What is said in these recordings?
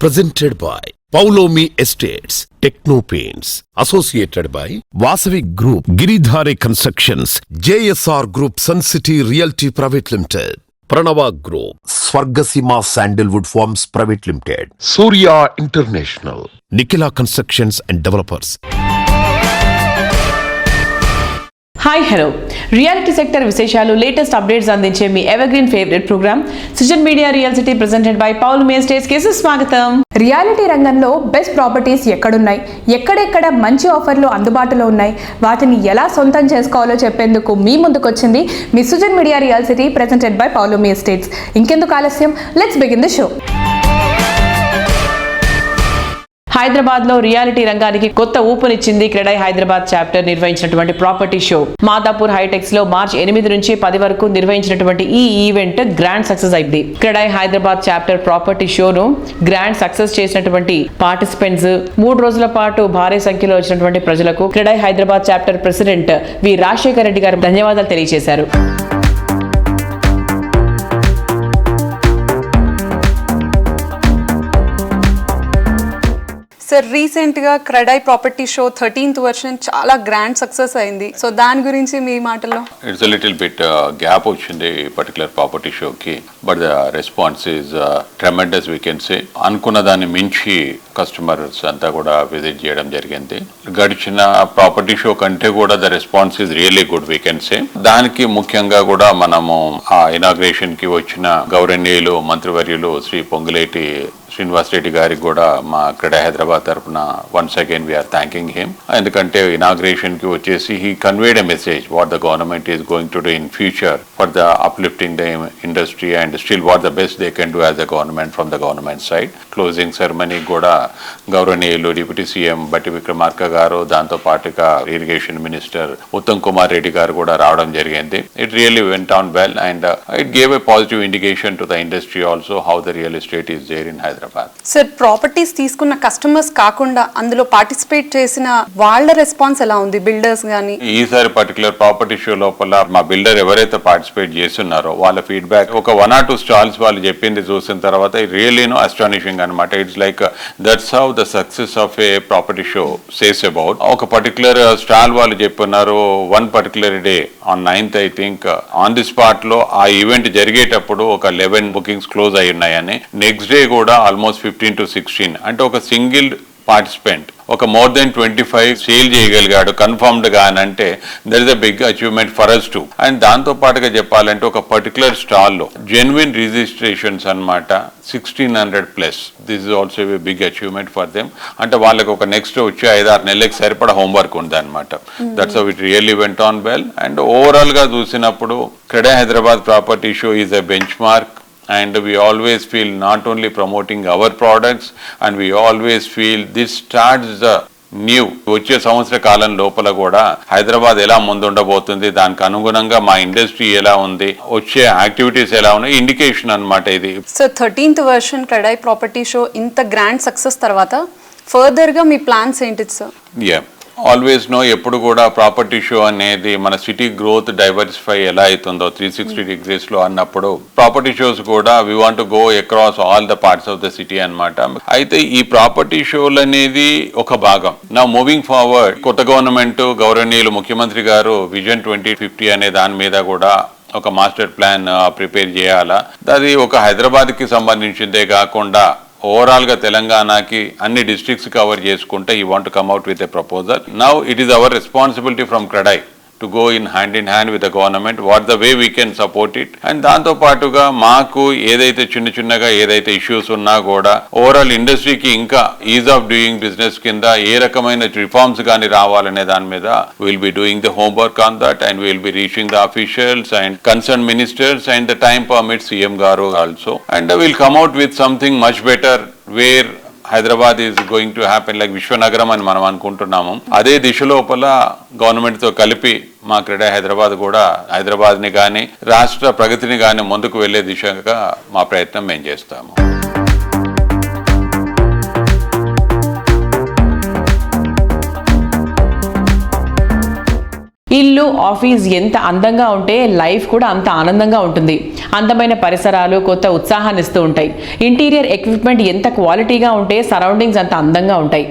Presented by Paulomi Estates, Techno Paints, associated by Vasavi Group, Giridhare Constructions, JSR Group, Sun City Realty Private Limited, Pranava Group, Swargasima Sandalwood Farms Private Limited, Surya International, Nikila Constructions and Developers. Hi hello reality sector విశేషాలు latest updates అందించే మీ evergreen favourite programme Sujan media real city presented by Paulomi estates కి స్వాగతం. Reality రంగంలో best properties ఎక్కడున్నాయి, ఎక్కడెక్కడ మంచి ఆఫర్లు అందుబాటులో ఉన్నాయి, వాటిని ఎలా సొంతం చేసుకోవాలో చెప్పేందుకు మీ ముందుకొచ్చింది మీ Sujan media real city presented by Paulomi estates. ఇంకెందుకు ఆలస్యం, let's begin the show. Hyderabad లో రియాలిటీ రంగానికి కొత్త ఊపునిచ్చింది క్రెడై హైదరాబాద్ చాప్టర్ నిర్వహించినటువంటి ప్రాపర్టీ షో. మాదాపూర్ హైటెక్స్ లో మార్చి 8 నుంచి 10 వరకు నిర్వహించినటువంటి ఈ ఈవెంట్ గ్రాండ్ సక్సెస్ అయింది. క్రెడై హైదరాబాద్ చాప్టర్ ప్రాపర్టీ షోను గ్రాండ్ సక్సెస్ చేసినటువంటి పార్టిసిపెంట్స్, 3 రోజుల పాటు భారీ సంఖ్యలో వచ్చినటువంటి ప్రజలకు CREDAI Hyderabad chapter president V Rajasekhar Reddy గారు ధన్యవాదాలు తెలియజేశారు. సార్, రీసెంట్గా CREDAI property show 13th version చాలా గ్రాండ్ సక్సెస్ అయింది. సో దాని గురించి మీ మాటల్లో. ఇట్స్ లిటిల్ బిట్ గ్యాప్ వచ్చింది పర్టికులర్ ప్రాపర్టీ షోకి, but the response is tremendous we can say. అనుకున్న దాన్ని మించి కస్టమర్స్ అంతా కూడా విజిట్ చేయడం జరిగింది. గడిచిన ప్రాపర్టీ షో కంటే కూడా the response is really good we can సే. దానికి ముఖ్యంగా కూడా మనము ఆ ఇనాగ్రేషన్ కి వచ్చిన గౌరవనీయులు మంత్రివర్యులు శ్రీ పొంగులేటి శ్రీనివాస్ రెడ్డి గారికి కూడా మా క్రెడై హైదరాబాద్ తరఫున once again we are thanking him. ఎందుకంటే ఇనాగ్రేషన్ కి వచ్చేసి he conveyed a message what the government is going to do in future for the uplifting the industry and still what the best they can do as the government from the government side. Closing ceremony కూడా గౌరవనీయులు deputy CM Bhatti Vikramarka garu, దాంతో పాటుగా irrigation minister Uttam Kumar Reddy garu కూడా రావడం జరిగింది. It really went on well and it gave a positive indication to the industry also how the real estate is there in Hyderabad. Sir, properties తీసుకున్న customers కాకుండా అందులో పార్టిసిపేట్ చేసిన వాళ్ళ రెస్పాన్స్ ఎలా ఉంది, బిల్డర్స్ గానీ? ఈసారి పర్టికులర్ ప్రాపర్టీ షో లోపల మా బిల్డర్ ఎవరైతే పార్టిసిపేట్ చేస్తున్నారో వాళ్ళ ఫీడ్బ్యాక్, ఒక 1 or 2 స్టాల్స్ వాళ్ళు చెప్పింది చూసిన తర్వాత రియల్లీ అస్టానిషింగ్ అనమాట. It's like that's how the success of a property show says about. ఒక పర్టికులర్ స్టాల్ వాళ్ళు చెప్పున్నారు, one particular day on 9th I think on the spot లో ఆ ఈవెంట్ జరిగేటప్పుడు ఒక 11 బుకింగ్స్ క్లోజ్ అయి ఉన్నాయని, నెక్స్ట్ డే కూడా ఆల్మోస్ట్ 15 to 16 అంటే ఒక సింగిల్ పార్టిసిపెంట్ ఒక మోర్ దెన్ 25 సేల్ చేయగలిగాడు కన్ఫర్మ్డ్ గా అని అంటే that is a big achievement for us too. And దాంతో పాటుగా చెప్పాలంటే ఒక పర్టికులర్ స్టాల్ లో జెన్యున్ రిజిస్ట్రేషన్స్ అన్నమాట 1600+. This is also a big achievement for them. అంటే వాళ్ళకి ఒక నెక్స్ట్ వచ్చే 5-6 నెలలకు సరిపడా హోంవర్క్ ఉంది అనమాట. That's how it really went on well. And overall గా చూసినప్పుడు CREDAI Hyderabad property show is a bench mark. And we always feel not only promoting our products, and we always feel this starts the new వచ్చే సంవత్సర కాలం లోపల కూడా హైదరాబాద్ ఎలా ముందుండబోతుంది, దానికి అనుగుణంగా మా ఇండస్ట్రీ ఎలా ఉంది, వచ్చే యాక్టివిటీస్ ఎలా ఉన్నాయి, ఇండికేషన్ అన్నమాట ఇది. So 13th version CREDAI property show ఇంత గ్రాండ్ సక్సెస్ తర్వాత ఫర్దర్ గా మీ ప్లాన్స్ ఏంటి సార్? ఆల్వేస్ నో, ఎప్పుడు కూడా ప్రాపర్టీ షో అనేది మన సిటీ గ్రోత్ డైవర్సిఫై ఎలా అవుతుందో 360 degrees లో అన్నప్పుడు ప్రాపర్టీ షోస్ కూడా we want to go across all the parts of the city అన్నమాట. అయితే ఈ ప్రాపర్టీ షోలు అనేది ఒక భాగం. నా మూవింగ్ ఫార్వర్డ్ కొత్త గవర్నమెంట్ గౌరవనీయులు ముఖ్యమంత్రి గారు విజన్ 2050 అనే దాని మీద కూడా ఒక మాస్టర్ ప్లాన్ ప్రిపేర్ చేయాలా. అది ఒక హైదరాబాద్ కి సంబంధించిందే కాకుండా ఓవరాల్ గా తెలంగాణకి అన్ని డిస్ట్రిక్ట్స్ కవర్ చేసుకుంటే you want come out with a proposal. Now it is our responsibility from CREDAI to go in hand with the government what the way we can support it. And దాంతో పాటుగా మాకు ఏదైతే చిన్నగా ఏదైతే ఇష్యూస్ ఉన్నా కూడా overall ఇండస్ట్రీకి ఇంకా ఈజ్ ఆఫ్ డూయింగ్ బిజినెస్ కింద ఏ రకమైన రిఫార్మ్స్ కానీ రావాలనే దాని మీద will be doing the homework on that and will be reaching the officials and concern ministers and the time permit CM గారు also. And will come out with something much better where Hyderabad is going to happen like విశ్వనగరం అని మనం అనుకుంటున్నాము. అదే దిశ లోపల government తో కలిపి మా క్రెడై హైదరాబాద్ కూడా హైదరాబాద్ ని కానీ రాష్ట్ర ప్రగతిని కానీ ముందుకు వెళ్లే దిశగా మా ప్రయత్నం మేము చేస్తాము. ఈ ఇల్లు ఆఫీస్ ఎంత అందంగా ఉంటే లైఫ్ కూడా అంత ఆనందంగా ఉంటుంది. అందమైన పరిసరాలు కొత్త ఉత్సాహాన్ని ఇస్తూ ఉంటాయి. ఇంటీరియర్ ఎక్విప్మెంట్ ఎంత క్వాలిటీగా ఉంటే సరౌండింగ్స్ అంత అందంగా ఉంటాయి.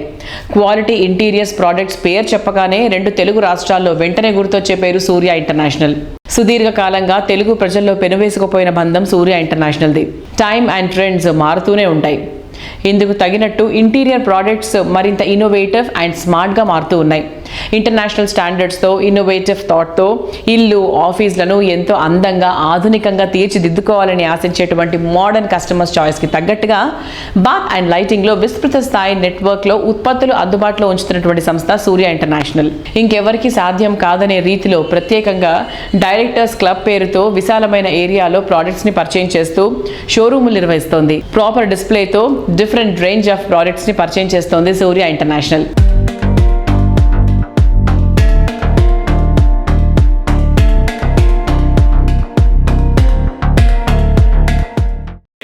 క్వాలిటీ ఇంటీరియర్స్ ప్రోడక్ట్స్ పేరు చెప్పగానే 2 తెలుగు రాష్ట్రాల్లో వెంటనే గుర్తొచ్చే పేరు సూర్య ఇంటర్నేషనల్. సుదీర్ఘకాలంగా తెలుగు ప్రజల్లో పెనువేసుకుపోయిన బంధం సూర్య ఇంటర్నేషనల్ది. టైమ్ అండ్ ట్రెండ్స్ మారుతూనే ఉంటాయి. ఇందుకు తగినట్టు ఇంటీరియర్ ప్రోడక్ట్స్ మరింత ఇన్నోవేటివ్ అండ్ స్మార్ట్గా మారుతూ ఉన్నాయి. ఇంటర్నేషనల్ స్టాండర్డ్స్తో ఇన్నోవేటివ్ థాట్తో ఇల్లు ఆఫీసులను ఎంతో అందంగా ఆధునికంగా తీర్చిదిద్దుకోవాలని ఆశించేటువంటి మోడర్న్ కస్టమర్స్ చాయిస్కి తగ్గట్టుగా బాత్ అండ్ లైటింగ్లో విస్తృత స్థాయి నెట్వర్క్లో ఉత్పత్తులు అందుబాటులో ఉంచుతున్నటువంటి సంస్థ సూర్య ఇంటర్నేషనల్. ఇంకెవరికి సాధ్యం కాదనే రీతిలో ప్రత్యేకంగా డైరెక్టర్స్ క్లబ్ పేరుతో విశాలమైన ఏరియాలో ప్రోడక్ట్స్ని పరిచయం చేస్తూ షోరూములు నిర్వహిస్తోంది. ప్రాపర్ డిస్ప్లేతో డిఫరెంట్ రేంజ్ ఆఫ్ ప్రోడక్ట్స్ని పరిచయం చేస్తోంది సూర్య ఇంటర్నేషనల్.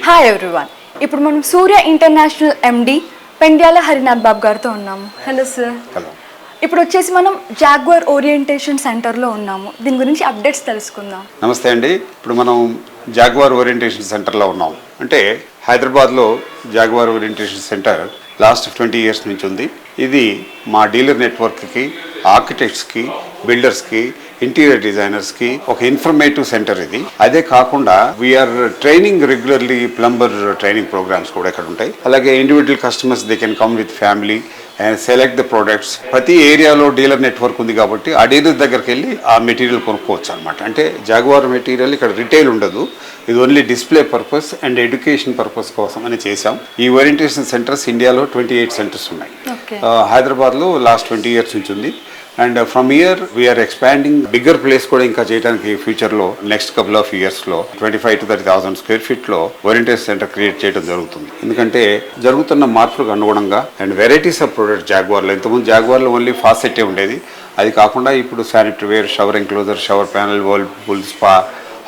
హాయ్ ఎవ్రీవన్, ఇప్పుడు మనం సూర్య ఇంటర్నేషనల్ ఎండి పెండ్యాల హరినాథ్ బాబు గారితో ఉన్నాము. Hello sir. హలో. ఇప్పుడు వచ్చేసి మనం జాగ్వార్ ఓరియంటేషన్ సెంటర్లో ఉన్నాము. దీని గురించి అప్డేట్స్ తెలుసుకుందాం. నమస్తే అండి. ఇప్పుడు మనం జాగ్వార్ ఓరియంటేషన్ సెంటర్లో ఉన్నాం. అంటే హైదరాబాద్లో jaguar orientation centre last 20 years నుంచి ఉంది. ఇది మా డీలర్ నెట్వర్క్కి, ఆర్కిటెక్ట్స్కి, బిల్డర్స్కి, ఇంటీరియర్ డిజైనర్స్కి ఒక ఇన్ఫర్మేటివ్ సెంటర్ ఇది. అదే కాకుండా we are training regularly plumber training programmes కూడా ఇక్కడ ఉంటాయి. అలాగే individual customers they can come with family and select the products. ప్రతి ఏరియాలో డీలర్ నెట్వర్క్ ఉంది కాబట్టి ఆ డీలర్ దగ్గరికి వెళ్ళి ఆ మెటీరియల్ కొనుక్కోవచ్చు అనమాట. అంటే జాగ్వార్ మెటీరియల్ ఇక్కడ రిటైల్ ఉండదు, ఇది only display purpose and education purpose కోసం అని చేసాం. ఈ ఓరియంటేషన్ సెంటర్స్ ఇండియాలో 28 సెంటర్స్ ఉన్నాయి. హైదరాబాద్లో లాస్ట్ 20 years నుంచి ఉంది. And from year we are expanding bigger place కూడా ఇంకా చేయడానికి ఫ్యూచర్లో నెక్స్ట్ కపుల్ ఆఫ్ ఇయర్స్లో 25,000 to 30,000 square feetలో ఓరియంటేషన్ సెంటర్ క్రియేట్ చేయడం జరుగుతుంది. ఎందుకంటే జరుగుతున్న మార్పులకు అనుగుణంగా అండ్ వెరైటీస్ ఆఫ్ ప్రొడక్ట్ జాగ్వార్లో, ఇంతకుముందు జాగ్వార్లో ఓన్లీ ఫాసెట్టే ఉండేది. అది కాకుండా ఇప్పుడు sanitary ware, shower enclosure, shower panel, whirlpool, spa,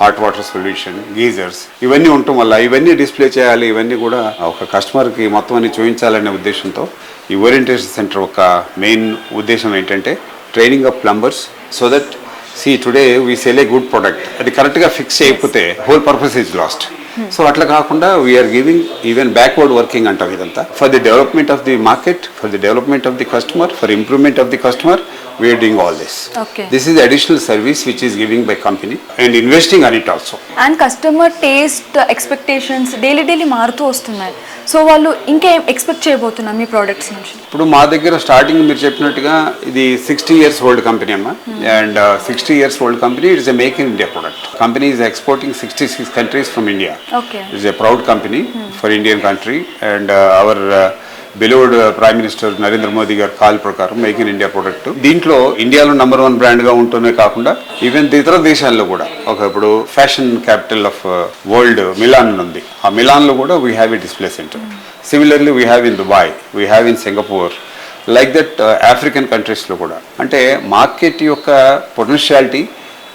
hot water solution, geysers ఇవన్నీ ఉండటం వల్ల ఇవన్నీ డిస్ప్లే చేయాలి. ఇవన్నీ కూడా ఒక కస్టమర్కి మొత్తం అన్ని చూపించాలనే ఉద్దేశంతో ఈ ఓరియంటేషన్ సెంటర్ ఒక మెయిన్ ఉద్దేశం ఏంటంటే training of plumbers so that today we sell a good product. అది కరెక్ట్గా ఫిక్స్ చేయకపోతే whole purpose is lost. So అట్లా కాకుండా we are giving even backward working అంటాం ఇదంతా for the development of the market, for the development of the customer, for improvement of the customer. We are doing all this. Okay. This is the additional service which is giving by company and investing on it also. And customer taste expectations daily మారుతూ వస్తున్నాయి. So వాళ్ళు ఇంకేం expect చేయబోతున్నారు మీ products నుంచి? ఇప్పుడు మా దగ్గర starting మీరు చెప్పినట్టుగా ఇది 60 years old కంపెనీ అమ్మా. And 60 years old company it is a make in India product. Company is exporting 66 countries from India. Okay. It is a proud company for Indian country and our beloved prime minister Narendra Modi గారి call ప్రకారం make in India product. దీంట్లో ఇండియాలో number 1 బ్రాండ్గా ఉంటూనే కాకుండా even ఇతర దేశాల్లో కూడా ఇప్పుడు fashion capital of world Milan ఉంది. ఆ మిలాన్లో కూడా we have a display centre. Similarly we have in Dubai, we have in Singapore, like that African కంట్రీస్లో కూడా. అంటే మార్కెట్ యొక్క పొటెన్షియాలిటీ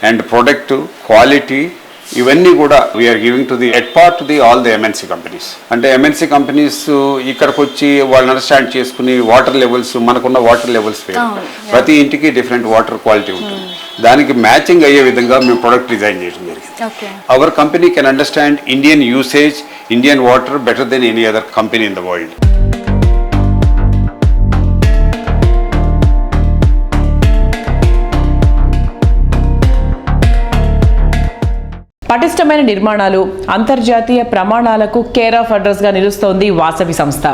అండ్ ప్రొడక్ట్ క్వాలిటీ ఇవన్నీ కూడా we are giving to the at part to the all the MNC companies. అంటే MNC companies ఇక్కడికి వచ్చి వాళ్ళని అండర్స్టాండ్ చేసుకుని వాటర్ లెవెల్స్, మనకున్న వాటర్ లెవెల్స్ వేరు, ప్రతి ఇంటికి డిఫరెంట్ వాటర్ క్వాలిటీ ఉంటుంది. దానికి మ్యాచింగ్ అయ్యే విధంగా మేము ప్రొడక్ట్ డిజైన్ చేయడం జరిగింది. Our company can understand Indian usage, Indian water better than any other company in the world. పటిష్టమైన నిర్మాణాలు, అంతర్జాతీయ ప్రమాణాలకు కేర్ ఆఫ్ అడ్రస్ గా నిలుస్తోంది వాసవి సంస్థ.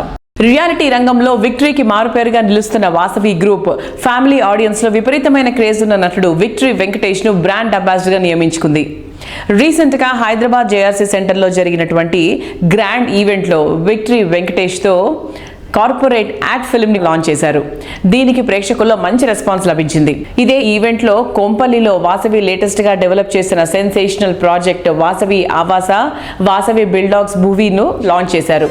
రియాలిటీ రంగంలో విక్టరీకి మారుపేరుగా నిలుస్తున్న వాసవి గ్రూప్ ఫ్యామిలీ ఆడియన్స్ లో విపరీతమైన క్రేజ్ ఉన్న నటుడు విక్టరీ వెంకటేష్ ను బ్రాండ్ అంబాసిడర్ గా నియమించుకుంది. రీసెంట్ గా హైదరాబాద్ జేఆర్సీ సెంటర్ లో జరిగినటువంటి గ్రాండ్ ఈవెంట్ లో విక్టరీ వెంకటేష్ తో కార్పొరేట్ యాడ్ ఫిల్మ్ ని లాంచ్ చేశారు. దీనికి ప్రేక్షకుల్లో మంచి రెస్పాన్స్ లభించింది. ఇదే ఈవెంట్ లో కొంపల్లిలో వాసవి లేటెస్ట్ గా డెవలప్ చేసిన సెన్సేషనల్ ప్రాజెక్ట్ వాసవి ఆవాస, వాసవి బిల్డాగ్స్ మూవీను లాంచ్ చేశారు.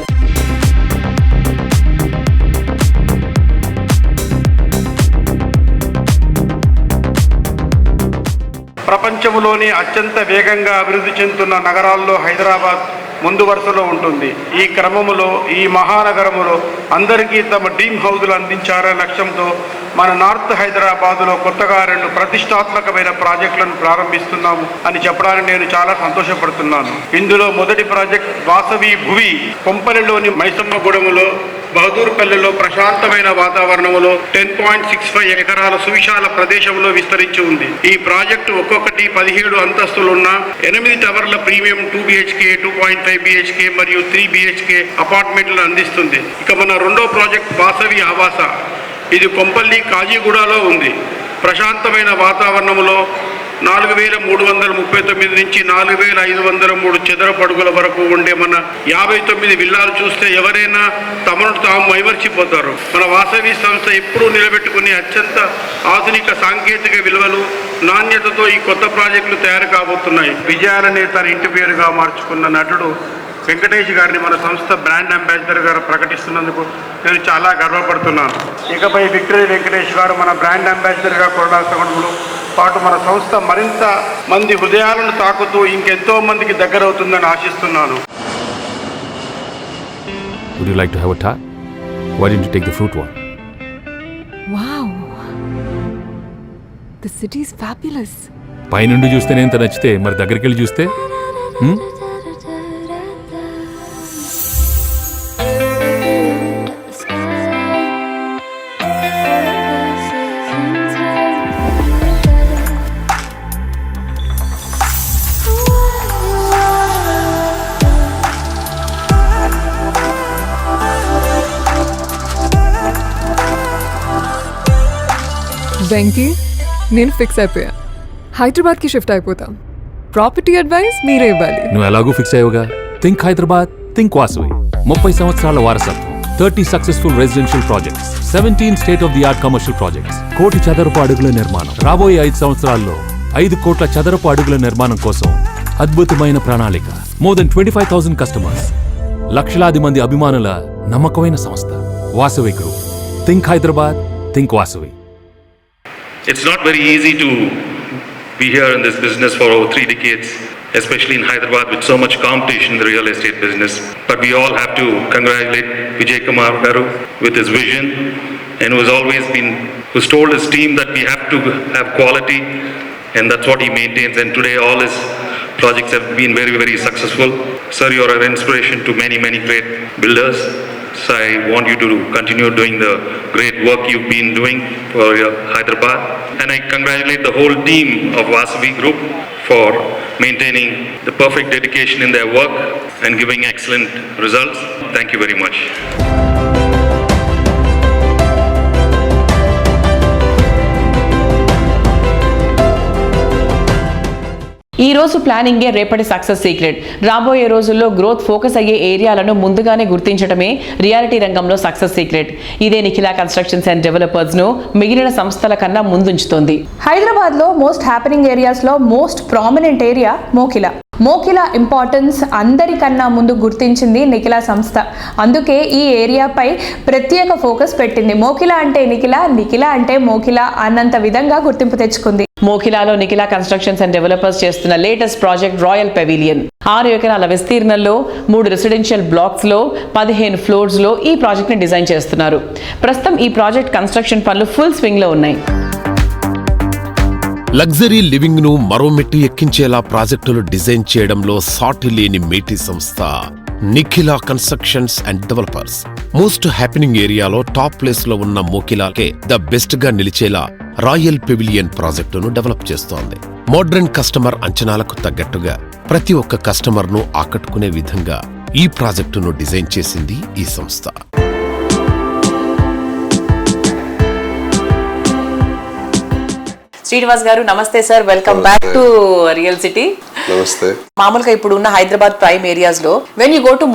ప్రపంచంలోని అత్యంత వేగంగా అభివృద్ధి చెందుతున్న నగరాల్లో హైదరాబాద్ ముందు వరుసలో ఉంటుంది. ఈ క్రమములో ఈ మహానగరములో అందరికీ తమ డ్రీమ్ హౌజులు అందించాలనే లక్ష్యంతో మన నార్త్ హైదరాబాదులో కొత్తగా 2 ప్రతిష్టాత్మకమైన ప్రాజెక్టులను ప్రారంభిస్తున్నాము అని చెప్పడానికి నేను చాలా సంతోషపడుతున్నాను. ఇందులో మొదటి ప్రాజెక్ట్ వాసవి భువి కొంపల్లిలోని మైసమ్మగూడెంలో బహదూర్పల్లిలో ప్రశాంతమైన వాతావరణంలో 10.65 ఎకరాల సువిశాల ప్రదేశంలో విస్తరించి ఉంది. ఈ ప్రాజెక్టు ఒక్కొక్కటి 17 అంతస్తులున్న 8 టవర్ల ప్రీమియం 2 BHK, 2.5 BHK మరియు 3 BHK అపార్ట్మెంట్లను అందిస్తుంది. ఇక మన రెండో ప్రాజెక్ట్ వాసవి ఆవాస. ఇది కొంపల్లి కాజీగూడలో ఉంది. ప్రశాంతమైన వాతావరణంలో 4,339 నుంచి 4,503 చదరపు అడుగుల వరకు ఉండే మన 59 విల్లాలు చూస్తే ఎవరైనా తమను తాము మైమర్చిపోతారు. మన వాసవి సంస్థ ఎప్పుడూ నిలబెట్టుకునే అత్యంత ఆధునిక సాంకేతిక విలువలు నాణ్యతతో ఈ కొత్త ప్రాజెక్టులు తయారు కాబోతున్నాయి. విజయాలనే తన ఇంటి పేరుగా మార్చుకున్న నటుడు వెంకటేష్ గారిని మన సంస్థ బ్రాండ్ అంబాసిడర్ గారు ప్రకటిస్తున్నందుకు నేను చాలా గర్వపడుతున్నాను. ఇకపై విక్టరీ వెంకటేష్ గారు మన బ్రాండ్ అంబాసిడర్గా కొనసాగడంలో పాటు మన సంస్థ మరింత మంది హృదయాలను తాకుతూ ఇంకెంతో మందికి దగ్గరవుతుందని ఆశిస్తున్నాను. Would you like to have a tie? Why didn't you take the fruit one? Wow. The city is fabulous. పైనుండి చూస్తేనే ఎంత నచ్చితే మరి దగ్గరికి వెళ్ళి చూస్తే వెంకీ నేను ఫిక్స్ అయిపోయా. హైదరాబాద్కి షిఫ్ట్ అయిపోతా. ప్రాపర్టీ అడ్వైస్ మీరే ఇవ్వాలి. నువ్వు ఎలాగూ ఫిక్స్ అయ్యోగా. Think Hyderabad, think Vasavi. 30 సంవత్సరాల వారసత్వం, 30 successful residential projects, 17 state of the art commercial projects, 1 కోటి చదరపు అడుగుల నిర్మాణం. రాబోయే 5 సంవత్సరాల్లో 5 కోట్ల చదరపు అడుగుల నిర్మాణం కోసం అద్భుతమైన ప్రణాళిక. మోర్ దెన్ 25,000 కస్టమర్స్, లక్షలాది మంది అభిమానుల నమ్మకమైన సంస్థ Vasavi group. Think Hyderabad, think Vasavi. It's not very easy to be here in this business for over 3 decades, especially in Hyderabad with so much competition in the real estate business. But we all have to congratulate Vijay Kumar Garu with his vision, and who's told his team that we have to have quality, and that's what he maintains. And today all his projects have been very, very successful. Sir, you are an inspiration to many, many great builders. So I want you to continue doing the great work you've been doing for Hyderabad. And I congratulate the whole team of Vasavi Group for maintaining the perfect dedication in their work and giving excellent results. Thank you very much. ఈ రోజు ప్లానింగే రేపటి success secret. రాబోయే రోజుల్లో growth focus అయ్యే ఏరియాలను ముందుగానే గుర్తించడమే reality రంగంలో success secret. ఇదే Nikhila constructions and developers ను మిగిలిన సంస్థల కన్నా ముందుంచుతోంది. హైదరాబాద్ లో మోస్ట్ హ్యాపెనింగ్ ఏరియాస్ లో most prominent area Mokila. Mokila importance అందరికన్నా ముందు గుర్తించింది నిఖిలా సంస్థ. అందుకే ఈ ఏరియాపై ప్రత్యేక ఫోకస్ పెట్టింది. మోకిలా అంటే నిఖిలా, నిఖిలా అంటే మోకిలా అన్నంత విధంగా గుర్తింపు తెచ్చుకుంది. మోకిలాలో నిఖిలా కన్స్ట్రక్షన్స్ అండ్ డెవలపర్స్ చేస్తున్న లేటెస్ట్ ప్రాజెక్ట్ రాయల్ పెవిలియన్. 6 ఎకరాల విస్తీర్ణంలో 3 రెసిడెన్షియల్ బ్లాక్స్ లో 15 ఫ్లోర్స్ లో ఈ ప్రాజెక్ట్ ని డిజైన్ చేస్తున్నారు. ప్రస్తుతం ఈ ప్రాజెక్ట్ కన్స్ట్రక్షన్ పనులు ఫుల్ స్వింగ్ లో ఉన్నాయి. లగ్జరీ లివింగ్ ను మరో మెట్టు ఎక్కించేలా ప్రాజెక్టులు డిజైన్ చేయడంలో సాటి లేని మేటి సంస్థ Nikhila constructions and developers. Most happening ఏరియాలో టాప్ ప్లేస్ లో ఉన్న మోకిలాకే ద బెస్ట్ గా నిలిచేలా రాయల్ పెవిలియన్ ప్రాజెక్టును డెవలప్ చేస్తోంది. మోడ్రన్ కస్టమర్ అంచనాలకు తగ్గట్టుగా ప్రతి ఒక్క కస్టమర్ ను ఆకట్టుకునే విధంగా ఈ ప్రాజెక్టును డిజైన్ చేసింది ఈ సంస్థ. శ్రీనివాస్ గారు నమస్తే sir, welcome back to real city. నమస్తే. మామూలుగా ఇప్పుడు ఉన్న హైదరాబాద్ ప్రైమ్ ఏరియాస్ లో వెన్ యూ గో టు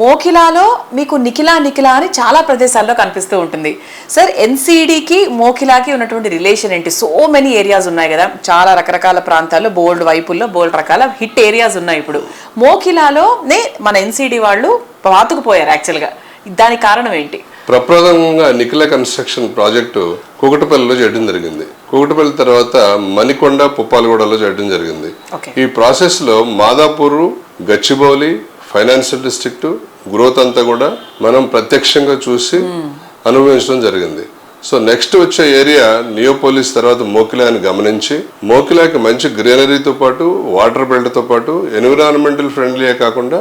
మోకిలాలో మీకు నిఖిలా అని చాలా ప్రదేశాల్లో కనిపిస్తూ ఉంటుంది. సార్, ఎన్సీడీకి మోకిలాకి ఉన్నటువంటి రిలేషన్ ఏంటి? సో మెనీ ఏరియాస్ ఉన్నాయి కదా, చాలా రకరకాల ప్రాంతాల్లో బోల్డ్ వైపుల్లో బోల్డ్ రకాల హిట్ ఏరియాస్ ఉన్నాయి. ఇప్పుడు మోకిలాలోనే మన ఎన్సీడీ వాళ్ళు పాతుకుపోయారు యాక్చువల్గా. దానికి కారణం ఏంటి? ప్రప్రథమంగా నిఖిల కన్స్ట్రక్షన్ ప్రాజెక్టు కూకటపల్లిలో చేయడం జరిగింది. కూకటపల్లి తర్వాత మణికొండ, పుప్పాలగూడలో చేయడం జరిగింది. ఈ ప్రాసెస్ లో Madhapur, Gachibowli, financial district growth అంతా కూడా మనం ప్రత్యక్షంగా చూసి అనుభవించడం జరిగింది. సో నెక్స్ట్ వచ్చే ఏరియా నియోపోలిస్ తర్వాత మోకిలా అని గమనించి, మోకిలాకి మంచి గ్రీనరీతో పాటు వాటర్ బెల్ట్తో పాటు ఎన్విరాన్మెంటల్ ఫ్రెండ్లీయే కాకుండా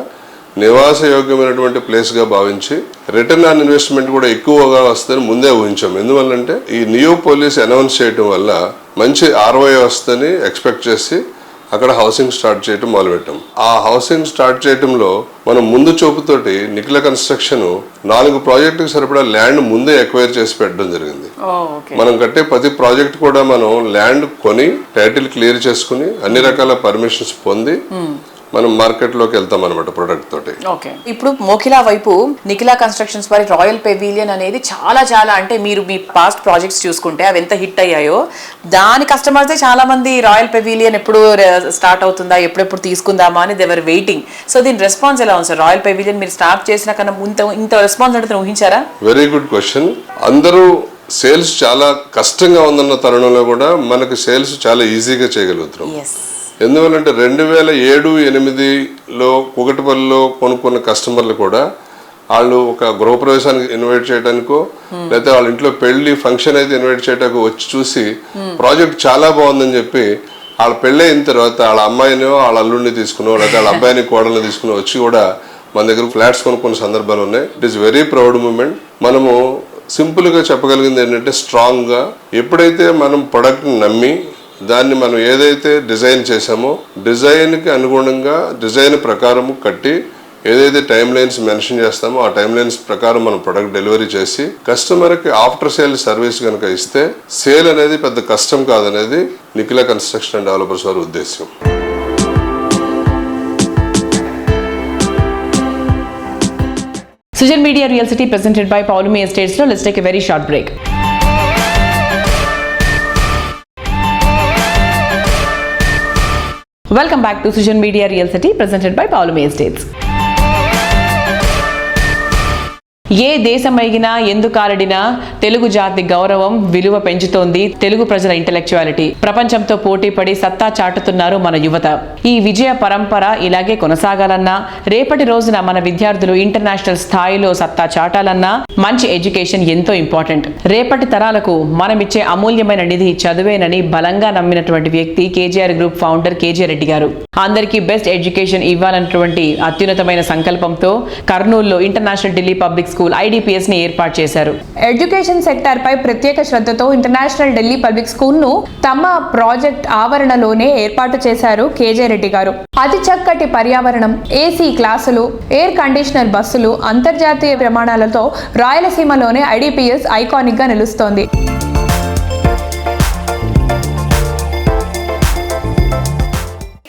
నివాస యోగ్యమైనటువంటి ప్లేస్గా భావించి రిటర్న్ ఆన్ ఇన్వెస్ట్మెంట్ కూడా ఎక్కువగా వస్తుందని ముందే ఊహించాం. ఎందువల్లంటే ఈ నియోపోలిస్ అనౌన్స్ చేయడం వల్ల మంచి ROI వస్తుందని ఎక్స్పెక్ట్ చేసి అక్కడ హౌసింగ్ స్టార్ట్ చేయడం మొదలుపెట్టాం. ఆ హౌసింగ్ స్టార్ట్ చేయడంలో మనం ముందు చూపుతోటి నిఖిల కన్స్ట్రక్షన్ 4 ప్రాజెక్టుకి సరిపడా ల్యాండ్ ముందే ఎక్వైర్ చేసి పెట్టడం జరిగింది. మనం కట్టే ప్రతి ప్రాజెక్ట్ కూడా మనం ల్యాండ్ కొని టైటిల్ క్లియర్ చేసుకుని అన్ని రకాల పర్మిషన్స్ పొంది మనం మార్కెట్ లోకి వెళ్తాం అనమాట ప్రొడక్ట్ తోటి. ఓకే, ఇప్పుడు మోకిలా వైపు నిఖిలా కన్స్ట్రక్షన్స్ వారి రాయల్ పెవిలియన్ అనేది చాలా అంటే మీరు మీ పాస్ట్ ప్రాజెక్ట్స్ చూసుకుంటే అవి ఎంత హిట్ అయ్యాయో దాని కస్టమర్సే చాలా మంది రాయల్ పెవిలియన్ ఎప్పుడు స్టార్ట్ అవుతుందా, ఎప్పుడెప్పుడు తీసుకుందామా అని దేవర్ వెయిటింగ్. సో దీని రెస్పాన్స్ ఎలా ఉంది సార్? రాయల్ పెవిలియన్ మీరు స్టార్ట్ చేసిన కన్నా ఇంత రెస్పాన్స్ అంటే ఊహించారా? Very good question. అందరూ సేల్స్ చాలా కష్టంగా ఉందన్న తరుణంలో కూడా మనకి సేల్స్ చాలా ఈజీగా చేయగలుగుతున్నాం. ఎందువల్లంటే 2007-8లో కూకటపల్లిలో కొనుక్కున్న కస్టమర్లు కూడా వాళ్ళు ఒక గృహప్రవేశానికి ఇన్వైట్ చేయడానికో లేకపోతే వాళ్ళ ఇంట్లో పెళ్లి ఫంక్షన్ అయితే ఇన్వైట్ చేయడానికి వచ్చి చూసి ప్రాజెక్ట్ చాలా బాగుందని చెప్పి వాళ్ళ పెళ్ళి అయిన తర్వాత వాళ్ళ అమ్మాయినో వాళ్ళ అల్లుడిని తీసుకునో లేకపోతే వాళ్ళ అబ్బాయిని కోడల్ని తీసుకుని వచ్చి కూడా మన దగ్గర ఫ్లాట్స్ కొనుక్కున్న సందర్భాలు ఉన్నాయి. It is very proud moment. మనము సింపుల్గా చెప్పగలిగింది ఏంటంటే స్ట్రాంగ్గా ఎప్పుడైతే మనం ప్రొడక్ట్ని నమ్మి దాన్ని మనం ఏదైతే డిజైన్ చేసామో డిజైన్కి అనుగుణంగా డిజైన్ ప్రకారము కట్టి ఏదైతే టైం లైన్స్ మెన్షన్ చేస్తామో ఆ టైం లైన్స్ ప్రకారం మనం ప్రొడక్ట్ డెలివరీ చేసి కస్టమర్కి ఆఫ్టర్ సేల్ సర్వీస్ కనుక ఇస్తే సేల్ అనేది పెద్ద కష్టం కాదనేది నిఖిల కన్స్ట్రక్షన్ అండ్ డెవలపర్స్ వారి ఉద్దేశం. Sujan Media Real City presented by Paulumi Estates లో let's take a very short break. Welcome back to Sujan Media Real City presented by Paulumi Estates. ఏ దేశమైనా ఎందుకారడినా తెలుగు జాతి గౌరవం విలువ పెంచుతోంది తెలుగు ప్రజల ఇంటెలెక్చువాలిటీ. ప్రపంచంతో పోటీపడి సత్తా చాటుతున్నారు మన యువత. ఈ విజయ పరంపర ఇలాగే కొనసాగాలన్నా రేపటి రోజున మన విద్యార్థులు ఇంటర్నేషనల్ స్థాయిలో సత్తా చాటాలన్నా మంచి ఎడ్యుకేషన్ ఎంతో ఇంపార్టెంట్. రేపటి తరాలకు మనమిచ్చే అమూల్యమైన నిధి చదువేనని బలంగా నమ్మినటువంటి వ్యక్తి KGR group founder KG Reddy గారు. అందరికీ బెస్ట్ ఎడ్యుకేషన్ ఇవ్వాలన్నటువంటి అత్యున్నతమైన సంకల్పంతో కర్నూలులో international Delhi public school IDPS ని ఏర్పాటు చేశారు. ఎడ్యుకేషన్ సెక్టార్ పై ప్రత్యేక శ్రద్ధతో ఇంటర్నేషనల్ ఢిల్లీ పబ్లిక్ స్కూల్ ను తమ ప్రాజెక్ట్ ఆవరణలోనే ఏర్పాటు చేశారు కేజే రెడ్డి గారు. అతి చక్కటి పర్యావరణం, AC క్లాసులు, ఎయిర్ కండిషనర్ బస్సులు, అంతర్జాతీయ ప్రమాణాలతో రాయలసీమలోనే IDPS ఐకానిక్ గా నిలుస్తోంది.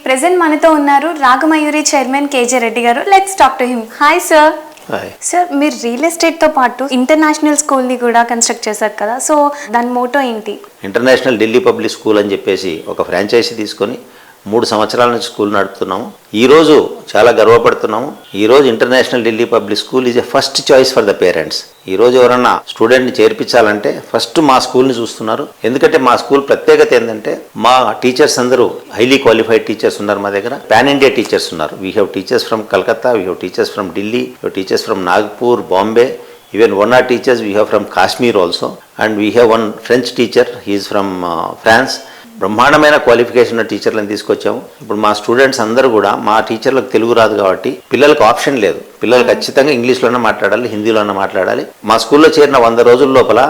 ప్రెజెంట్ మనతో ఉన్నారు రాగమయూరి చైర్మన్ కేజే రెడ్డి గారు. Let's talk to him. Hi sir. Sir, మీరు రియల్ ఎస్టేట్తో పాటు ఇంటర్నేషనల్ స్కూల్ని కూడా కన్స్ట్రక్ట్ చేశారు కదా, సో దాని మోటో ఏంటి? ఇంటర్నేషనల్ ఢిల్లీ పబ్లిక్ స్కూల్ అని చెప్పేసి ఒక ఫ్రాంచైజీ తీసుకొని 3 సంవత్సరాల నుంచి స్కూల్ నడుపుతున్నాము. ఈరోజు చాలా గర్వపడుతున్నాము. ఈరోజు international Delhi public school is a first choice for the parents. ఈరోజు ఎవరన్నా స్టూడెంట్ని చేర్పించాలంటే ఫస్ట్ మా స్కూల్ని చూస్తున్నారు. ఎందుకంటే మా స్కూల్ ప్రత్యేకత ఏంటంటే మా టీచర్స్ అందరూ హైలీ క్వాలిఫైడ్ టీచర్స్ ఉన్నారు. మా దగ్గర పాన్ ఇండియా టీచర్స్ ఉన్నారు. We have teachers from Calcutta, we have teachers from Delhi, we have teachers from Nagpur, Bombay. Even one are teachers we have from Kashmir also, and we have one French teacher, he is from France. బ్రహ్మాండమైన qualification టీచర్లను తీసుకొచ్చాము. ఇప్పుడు మా students అందరూ కూడా మా టీచర్లకు తెలుగు రాదు కాబట్టి పిల్లలకు ఆప్షన్ లేదు. పిల్లలు ఖచ్చితంగా ఇంగ్లీష్లోనే మాట్లాడాలి, హిందీలోనే మాట్లాడాలి. మా స్కూల్లో చేరిన 100 రోజుల లోపల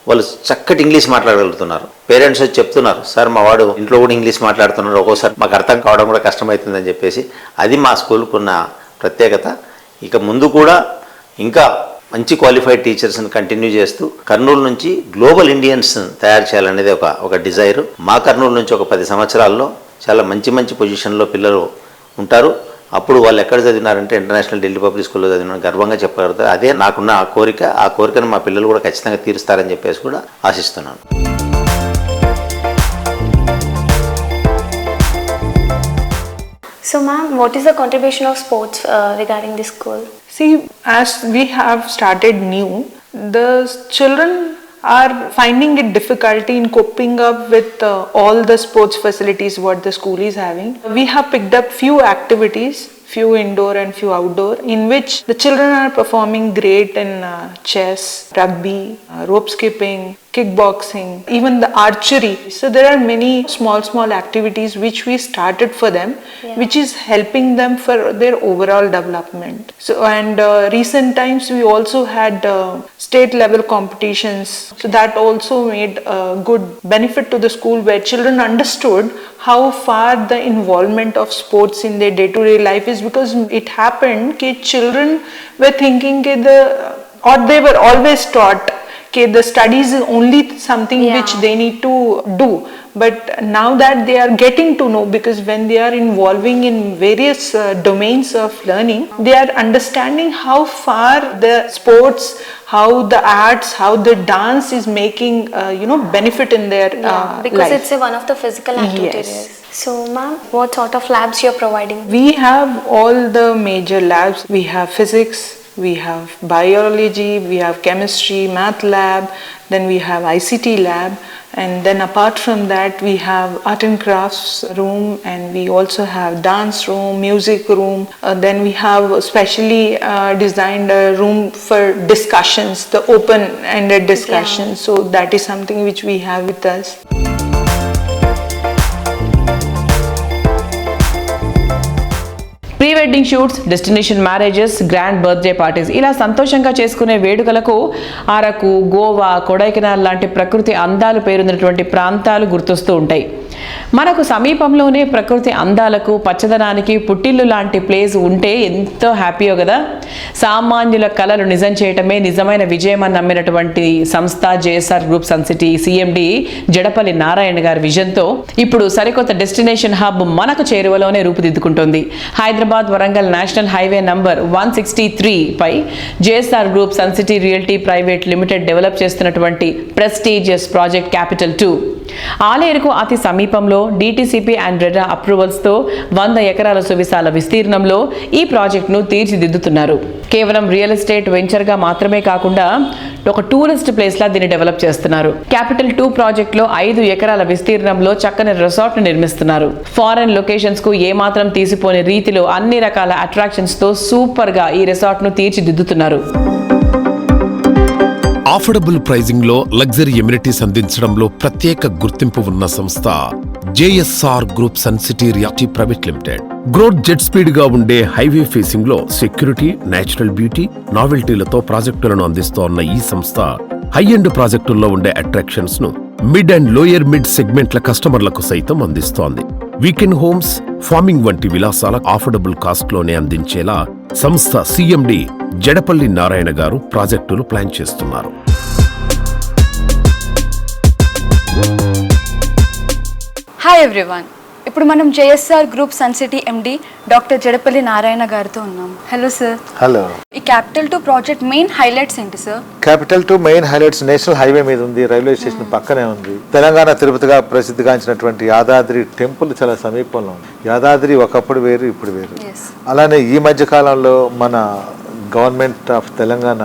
వాళ్ళు చక్కటి ఇంగ్లీష్ మాట్లాడగలుగుతున్నారు. పేరెంట్స్ వచ్చి చెప్తున్నారు, సార్ మా వాడు ఇంట్లో కూడా ఇంగ్లీష్ మాట్లాడుతున్నారు, ఒక్కోసారి మాకు అర్థం కావడం కూడా కష్టమవుతుందని చెప్పేసి. అది మా స్కూల్కు ఉన్న ప్రత్యేకత. ఇక ముందు కూడా ఇంకా మంచి క్వాలిఫైడ్ టీచర్స్ని కంటిన్యూ చేస్తూ కర్నూలు నుంచి గ్లోబల్ ఇండియన్స్ తయారు చేయాలనేది ఒక డిజైర్. మా కర్నూలు నుంచి ఒక 10 సంవత్సరాల్లో చాలా మంచి పొజిషన్లో పిల్లలు ఉంటారు. అప్పుడు వాళ్ళు ఎక్కడ చదివినారంటే ఇంటర్నేషనల్ ఢిల్లీ పబ్లిక్ స్కూల్లో చదివినారు గర్వంగా చెప్పగలుగుతారు. అదే నాకున్న కోరిక. ఆ కోరికను మా పిల్లలు కూడా ఖచ్చితంగా తీరుస్తారని చెప్పేసి కూడా ఆశిస్తున్నాను. So ma'am, what is the contribution of sports regarding this school? See, as we have started new, The children are finding it difficulty in coping up with all the sports facilities what the school is having. We have picked up few activities, few indoor and few outdoor, in which the children are performing great in chess, rugby, rope skipping, kickboxing, even the archery. So there are many small activities which we started for them, which is helping them for their overall development. So and recent times we also had state level competitions. So that also made a good benefit to the school, where children understood how far the involvement of sports in their day-to-day life is, because it happened that children were thinking or they were always taught that the studies is only something which they need to do. But now that they are getting to know, because when they are involving in various domains of learning, they are understanding how far the sports, how the arts, how the dance is making benefit in their because life. it's one of the physical activities. Yes. So ma'am, what sort of labs you're providing? We have all the major labs. We have physics, we have biology, we have chemistry, math lab, then we have ICT lab, and then apart from that we have art and crafts room, and we also have dance room, music room, then we have specially designed a room for discussions, the open-ended discussions. So that is something which we have with us. Pre wedding shoots, destination marriages, grand birthday parties, ఇలా సంతోషంగా చేసుకునే వేడుకలకు అరకు, గోవా, కొడైకెనాల్ లాంటి ప్రకృతి అందాలు పేరున్నటువంటి ప్రాంతాలు గుర్తొస్తూ ఉంటాయి. మనకు సమీపంలోనే ప్రకృతి అందాలకు, పచ్చదనానికి పుట్టిల్లు లాంటి ప్లేస్ ఉంటే ఎంతో హ్యాపీయో కదా. సామాన్యుల కలలు నిజం చేయటమే నిజమైన విజయం అని నమ్మినటువంటి సంస్థ JSR group sun city CMD Jadapalli Narayana గారి విజన్తో ఇప్పుడు సరికొత్త డెస్టినేషన్ హబ్ మనకు చేరువలోనే రూపుదిద్దుకుంటోంది. Hyderabad Warangal national highway number 163 పై JSR group sun city realty private limited develop చేస్తున్నటువంటి ప్రెస్టీజియస్ ప్రాజెక్ట్ క్యాపిటల్ 2 ఆలేరుకు అతి సమీపంలో డిటిసిపి అండ్ రెరా అప్రూవల్స్తో 100 ఎకరాల సువిశాల విస్తీర్ణంలో ఈ ప్రాజెక్టును తీర్చిదిద్దుతున్నారు. కేవలం రియల్ ఎస్టేట్ వెంచర్గా మాత్రమే కాకుండా ఒక టూరిస్ట్ ప్లేస్లా దీన్ని డెవలప్ చేస్తున్నారు. క్యాపిటల్ 2 ప్రాజెక్టులో 5 ఎకరాల విస్తీర్ణంలో చక్కని రిసార్ట్ను నిర్మిస్తున్నారు. ఫారెన్ లొకేషన్స్కు ఏమాత్రం తీసిపోని రీతిలో అన్ని రకాల అట్రాక్షన్స్తో సూపర్గా ఈ రిసార్ట్ను తీర్చిదిద్దుతున్నారు. అఫోర్డబుల్ ప్రైజింగ్ లో లగ్జరీ ఎమ్యూనిటీస్ అందించడంలో ప్రత్యేక గుర్తింపు ఉన్న సంస్థ JSR group sun City realty private limited. Growth jet speed గా ఉండే హైవే ఫేసింగ్ లో సెక్యూరిటీ, నేచురల్ బ్యూటీ, నావెల్టీలతో ప్రాజెక్టులను అందిస్తోన్న ఈ సంస్థ హై ఎండ్ ప్రాజెక్టుల్లో ఉండే అట్రాక్షన్స్ ను మిడ్ అండ్ లోయర్ మిడ్ సెగ్మెంట్ల కస్టమర్లకు సైతం అందిస్తోంది. వీకెండ్ హోమ్స్, ఫార్మింగ్ వంటి విలాసాల అఫోర్డబుల్ కాస్ట్ లోనే అందించేలా సంస్థ సిఎండి జడపల్లి నారాయణ గారు ప్రాజెక్టులు ప్లాన్ చేస్తున్నారు. హాయ్ ఎవ్రీవన్, ఇప్పుడు మనం JSR group sun City MD doctor Jadapalli Narayana గారితో ఉన్నాం. Hello sir. హలో. ఈ క్యాపిటల్ 2 ప్రాజెక్ట్ మెయిన్ హైలైట్స్ ఏంటి sir? Capital 2 main highlights national highway మీద ఉంది, రైల్వే స్టేషన్ పక్కనే ఉంది. తెలంగాణ తిరుపతిగా ప్రసిద్ధిగాంచినటువంటి యాదాద్రి టెంపుల్ చాలా సమీపంలో ఉంది. యాదాద్రి ఒకప్పుడు వేరు, ఇప్పుడు వేరు. అలానే ఈ మధ్య కాలంలో మన గవర్నమెంట్ ఆఫ్ తెలంగాణ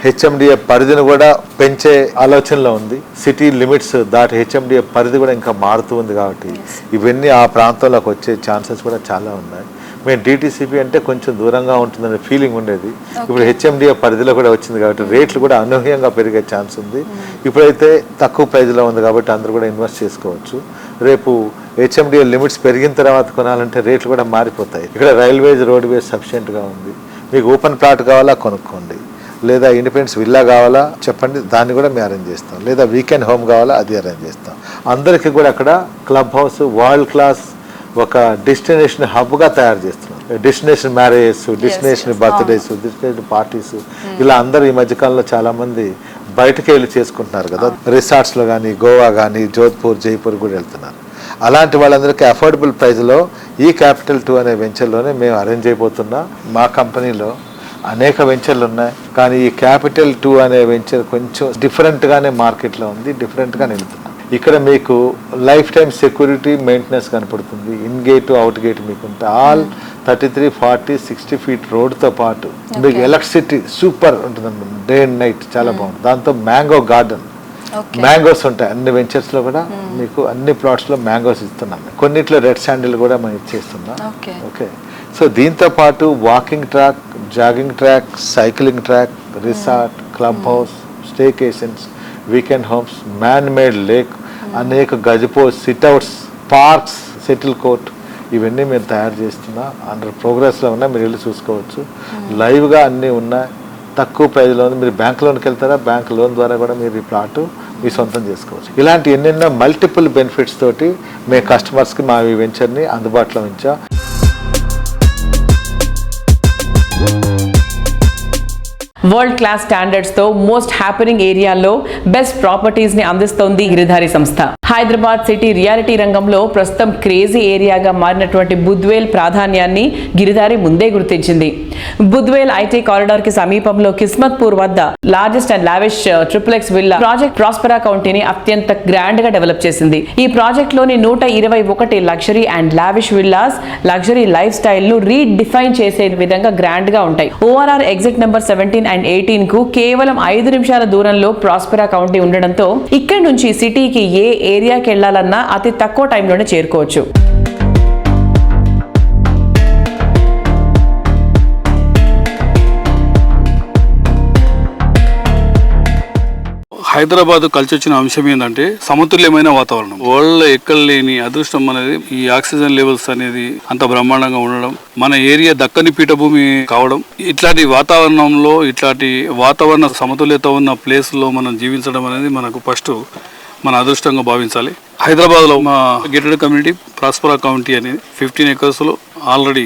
హెచ్ఎండిఏ పరిధిని కూడా పెంచే ఆలోచనలో ఉంది. సిటీ లిమిట్స్ దాటి హెచ్ఎండిఏ పరిధి కూడా ఇంకా మారుతూ ఉంది. కాబట్టి ఇవన్నీ ఆ ప్రాంతంలోకి వచ్చే ఛాన్సెస్ కూడా చాలా ఉన్నాయి. మేము డిటిసిపి అంటే కొంచెం దూరంగా ఉంటుందనే ఫీలింగ్ ఉండేది. ఇప్పుడు హెచ్ఎండిఏ పరిధిలో కూడా వచ్చింది కాబట్టి రేట్లు కూడా అనూహ్యంగా పెరిగే ఛాన్స్ ఉంది. ఇప్పుడైతే తక్కువ ప్రైజ్లో ఉంది కాబట్టి అందరూ కూడా ఇన్వెస్ట్ చేసుకోవచ్చు. రేపు హెచ్ఎండిఏ లిమిట్స్ పెరిగిన తర్వాత కొనాలంటే రేట్లు కూడా మారిపోతాయి. ఇక్కడ రైల్వేస్, రోడ్వేస్ సఫిషియెంట్గా ఉంది. మీకు ఓపెన్ ప్లాట్ కావాలా కొనుక్కోండి, లేదా ఇండిపెండెన్స్ విల్లా కావాలా చెప్పండి, దాన్ని కూడా మేము అరేంజ్ చేస్తాం. లేదా వీకెండ్ హోమ్ కావాలా, అది అరేంజ్ చేస్తాం. అందరికీ కూడా అక్కడ క్లబ్ హౌస్, వరల్డ్ క్లాస్ ఒక డెస్టినేషన్ హబ్గా తయారు చేస్తున్నాం. Destination marriages, destination birthdays, destination parties, ఇలా అందరూ ఈ మధ్యకాలంలో చాలామంది బయటకు వెళ్ళి చేసుకుంటున్నారు కదా. రిసార్ట్స్లో కానీ, గోవా కానీ, జోధ్పూర్, జైపూర్ కూడా వెళ్తున్నారు. అలాంటి వాళ్ళందరికీ అఫోర్డబుల్ ప్రైస్లో ఈ క్యాపిటల్ 2 అనే వెంచర్లోనే మేము అరేంజ్ అయిపోతున్నాం. మా కంపెనీలో అనేక వెంచర్లు ఉన్నాయి, కానీ ఈ క్యాపిటల్ 2 అనే వెంచర్ కొంచెం డిఫరెంట్గానే మార్కెట్లో ఉంది, డిఫరెంట్గా నిలుతున్నాం. ఇక్కడ మీకు లైఫ్ టైం సెక్యూరిటీ మెయింటెనెన్స్ కనపడుతుంది. ఇన్ గేట్ అవుట్ గేట్ మీకు ఉంటాయి. ఆల్ 33, 40, 60 ఫీట్ రోడ్తో పాటు మీకు ఎలక్ట్రిసిటీ సూపర్ ఉంటుందండి. డే అండ్ నైట్ చాలా బాగుంటుంది. దాంతో మ్యాంగో గార్డెన్, మ్యాంగోస్ ఉంటాయి అన్ని వెంచర్స్లో కూడా. మీకు అన్ని ప్లాట్స్లో మ్యాంగోస్ ఇస్తున్నాం. కొన్నిట్లో రెడ్ శాండిల్ కూడా మనం ఇచ్చేస్తున్నాం. ఓకే, సో దీంతో పాటు walking track, jogging track, cycling track, resort, club house, staycations, weekend homes, man made lake, అనేక gazebos, sitouts, parks, shuttle court, ఇవన్నీ మీరు తయారు చేస్తున్నా అండర్ ప్రోగ్రెస్లో ఉన్నాయి. మీరు వెళ్ళి చూసుకోవచ్చు. లైవ్గా అన్నీ ఉన్నాయి. తక్కువ ప్రైజ్లో ఉంది. మీరు బ్యాంక్ లోన్కి వెళ్తారా, బ్యాంక్ లోన్ ద్వారా కూడా మీరు ఈ ప్లాట్ మీ సొంతం చేసుకోవచ్చు. ఇలాంటి ఎన్నెన్నో మల్టిపుల్ బెనిఫిట్స్ తోటి మీ కస్టమర్స్కి మా ఈ వెంచర్ని అందుబాటులో ఉంచాం. వరల్డ్ క్లాస్ స్టాండర్డ్స్ తో మోస్ట్ హ్యాపెనింగ్ ఏరియాలో బెస్ట్ ప్రాపర్టీస్ ని అందిస్తోంది గిరిధారి సంస్థ. హైదరాబాద్ సిటీ రియాలిటీ రంగంలో ప్రస్తుతం క్రేజీ ఏరియాగా మారినటువంటి బుద్వేల్ ప్రాధాన్యాన్ని గిరిధారి ముందే గుర్తించింది. బుద్వేల్ ఐటీ కారిడార్ కి సమీపంలో కిస్మత్పూర్ వద్ద largest and lavish triplex villa project Prospera కౌంటీని అత్యంత గ్రాండ్ గా డెవలప్ చేసింది. ఈ ప్రాజెక్ట్ లోని 121 luxury and lavish villas luxury lifestyle ను రీడిఫైన్ చేసే విధంగా గ్రాండ్ గా ఉంటాయి. ఓఆర్ఆర్ ఎగ్జిట్ నెంబర్ 17 అండ్ 18 కు కేవలం 5 నిమిషాల దూరంలో ప్రాస్పెరా కౌంటీ ఉండడంతో ఇక్కడి నుంచి సిటీకి ఏ ఏరియాకి వెళ్లాలన్నా అతి తక్కువ టైంలోనే చేరుకోవచ్చు. హైదరాబాద్ కలిసి వచ్చిన అంశం ఏంటంటే సమతుల్యమైన వాతావరణం. వరల్డ్ ఎక్కడ లేని అదృష్టం అనేది ఈ ఆక్సిజన్ లెవెల్స్ అనేది అంత బ్రహ్మాండంగా ఉండడం, మన ఏరియా దక్కని పీఠభూమి కావడం, ఇట్లాంటి వాతావరణంలో ఇట్లాంటి వాతావరణ సమతుల్యత ఉన్న ప్లేస్ లో మనం జీవించడం అనేది మనకు ఫస్ట్ మన అదృష్టంగా భావించాలి. హైదరాబాద్లో మా గేటెడ్ కమ్యూనిటీ ప్రాస్పెరా కౌంటీ అనేది 15 acres లో ఆల్రెడీ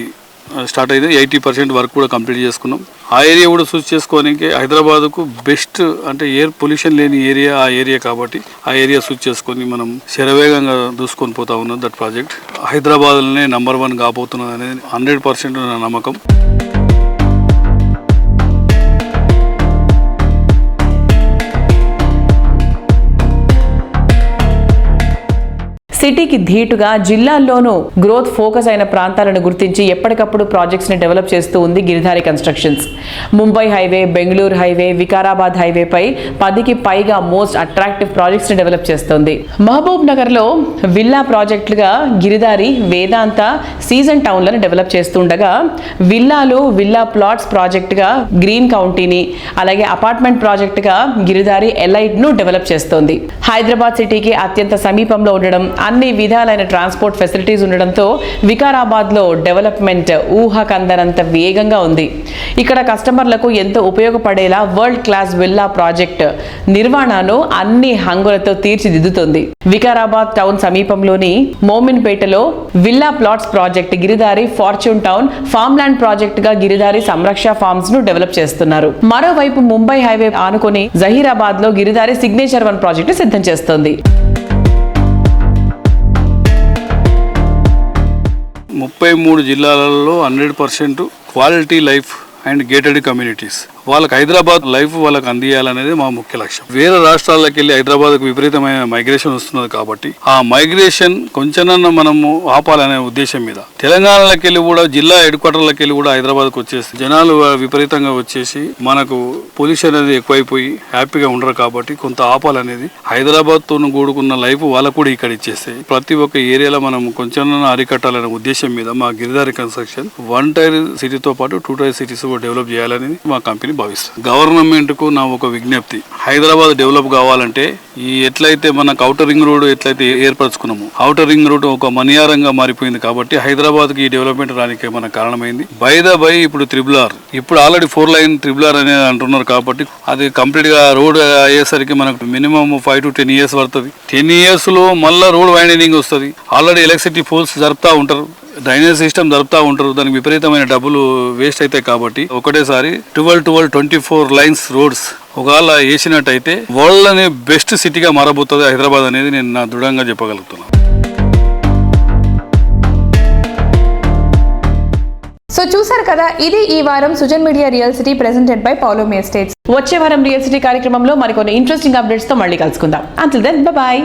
స్టార్ట్ అయింది. 80% వర్క్ కూడా కంప్లీట్ చేసుకున్నాం. ఆ ఏరియా కూడా చూస్ చేసుకోవడానికి హైదరాబాద్కు బెస్ట్ అంటే ఎయిర్ పొల్యూషన్ లేని ఏరియా ఆ ఏరియా కాబట్టి ఆ ఏరియా చూస్ చేసుకొని మనం శరవేగంగా దూసుకొని పోతా ఉన్నాం. దట్ ప్రాజెక్ట్ హైదరాబాద్లోనే నంబర్ 1 కాబోతున్నది అనేది 100% నా నమ్మకం. సిటీకి ధీటుగా జిల్లాల్లోనూ గ్రోత్ ఫోకస్ అయిన ప్రాంతాలను గుర్తించి ఎప్పటికప్పుడు ప్రాజెక్ట్స్ ని డెవలప్ చేస్తూ ఉంది Giridhari constructions. Mumbai highway, Bengaluru highway, Vikarabad highway పై 10కి పైగా మోస్ట్ అట్రాక్టివ్ ప్రాజెక్ట్స్ ని డెవలప్ చేస్తోంది. మహబూబ్ నగర్ లో విల్లా ప్రాజెక్టులుగా గిరిధారి వేదాంత సీజన్ టౌన్లను డెవలప్ చేస్తుండగా, విల్లాలు, విల్లా ప్లాట్స్ ప్రాజెక్టుగా గ్రీన్ కౌంటీని, అలాగే అపార్ట్మెంట్ ప్రాజెక్టుగా గిరిధారి ఎలైట్ ను డెవలప్ చేస్తోంది. హైదరాబాద్ సిటీకి అత్యంత సమీపంలో ఉండడం, అన్ని విధాలైన ట్రాన్స్పోర్ట్ ఫెసిలిటీస్ ఉండడంతో వికారాబాద్ లో డెవలప్మెంట్ ఊహకందనంత వేగంగా ఉంది. ఇక్కడ కస్టమర్లకు ఎంతో ఉపయోగపడేలా వరల్డ్ క్లాస్ విల్లా ప్రాజెక్ట్ నిర్మాణాను అన్ని హంగులతో తీర్చిదిద్దుతుంది. వికారాబాద్ టౌన్ సమీపంలోని మోమిన్పేటలో villa plots project Giridhari fortune town farm land project గా గిరిధారి సంరక్ష ఫార్మ్స్ ను డెవలప్ చేస్తున్నారు. మరోవైపు ముంబై హైవే ఆనుకొని జహీరాబాద్ లో గిరిధారి సిగ్నేచర్ 1 ప్రాజెక్టు సిద్ధం చేస్తోంది. 33 జిల్లాలలో 100% quality life and gated communities వాళ్ళకి హైదరాబాద్ లైఫ్ వాళ్ళకి అందియాలనేది మా ముఖ్య లక్ష్యం. వేరే రాష్ట్రాలకు వెళ్ళి హైదరాబాద్కు విపరీతమైన మైగ్రేషన్ వస్తున్నది కాబట్టి ఆ మైగ్రేషన్ కొంచెమన్నా మనము ఆపాలనే ఉద్దేశం మీద తెలంగాణలోకి వెళ్ళి కూడా జిల్లా హెడ్ క్వార్టర్లకు వెళ్ళి కూడా హైదరాబాద్కు వచ్చేసి జనాలు విపరీతంగా వచ్చేసి మనకు పొల్యూషన్ అనేది ఎక్కువైపోయి హ్యాపీగా ఉండరు కాబట్టి కొంత ఆపాలనేది హైదరాబాద్తో కూడుకున్న లైఫ్ వాళ్ళకు కూడా ఇక్కడ ఇచ్చేస్తే ప్రతి ఒక్క ఏరియాలో మనం కొంచెమన్నా అరికట్టాలనే ఉద్దేశం మీద మా గిరిధారి కన్స్ట్రక్షన్ 1 tier సిటీతో పాటు 2 tier సిటీస్ కూడా డెవలప్ చేయాలనేది మా కంపెనీ భావిస్తుంది. గవర్నమెంట్ కు నా ఒక విజ్ఞప్తి, హైదరాబాద్ డెవలప్ కావాలంటే ఈ ఎట్లయితే మనకు ఔటర్ రింగ్ రోడ్ ఎట్లయితే ఏర్పరచుకున్నాము, ఔటర్ రింగ్ రోడ్ ఒక మనియారంగా మారిపోయింది కాబట్టి హైదరాబాద్ కి ఈ డెవలప్మెంట్ రానికి మనకు కారణమైంది. బై ఇప్పుడు త్రిబుల్ ఇప్పుడు ఆల్రెడీ 4 lane త్రిబుల్ అనేది అంటున్నారు కాబట్టి అది కంప్లీట్ గా రోడ్ అయ్యేసరికి మనకు మినిమం 5 to 10 years పడుతుంది. 10 years లో మళ్ళీ రోడ్ వైండనింగ్ వస్తుంది. ఆల్రెడీ ఎలక్ట్రిసిటీ పోల్స్ జరుపుతా ఉంటారు, డ్రైనేజ్ సిస్టమ్ జరుపుతా ఉంటారు, దానికి విపరీతమైన డబ్బులు వేస్ట్ అవుతాయి కాబట్టి ఒకటేసారి 24 లైన్స్ రోడ్స్ ఒకవేళ వేసినట్టయితే వరల్డ్ అనే బెస్ట్ సిటీగా మారబోతుంది హైదరాబాద్ అనేది నేను నా దృఢంగా చెప్పగలుగుతున్నాను. సో చూసారు కదా, ఇది ఈ వారం Sujan media real city presented by Paulomi estates. వచ్చే వారం రియల్ సిటీ కార్యక్రమంలో మరికొన్ని ఇంట్రెస్టింగ్ అప్డేట్స్ తో మళ్ళీ కలుసుకుందాం. Until then by.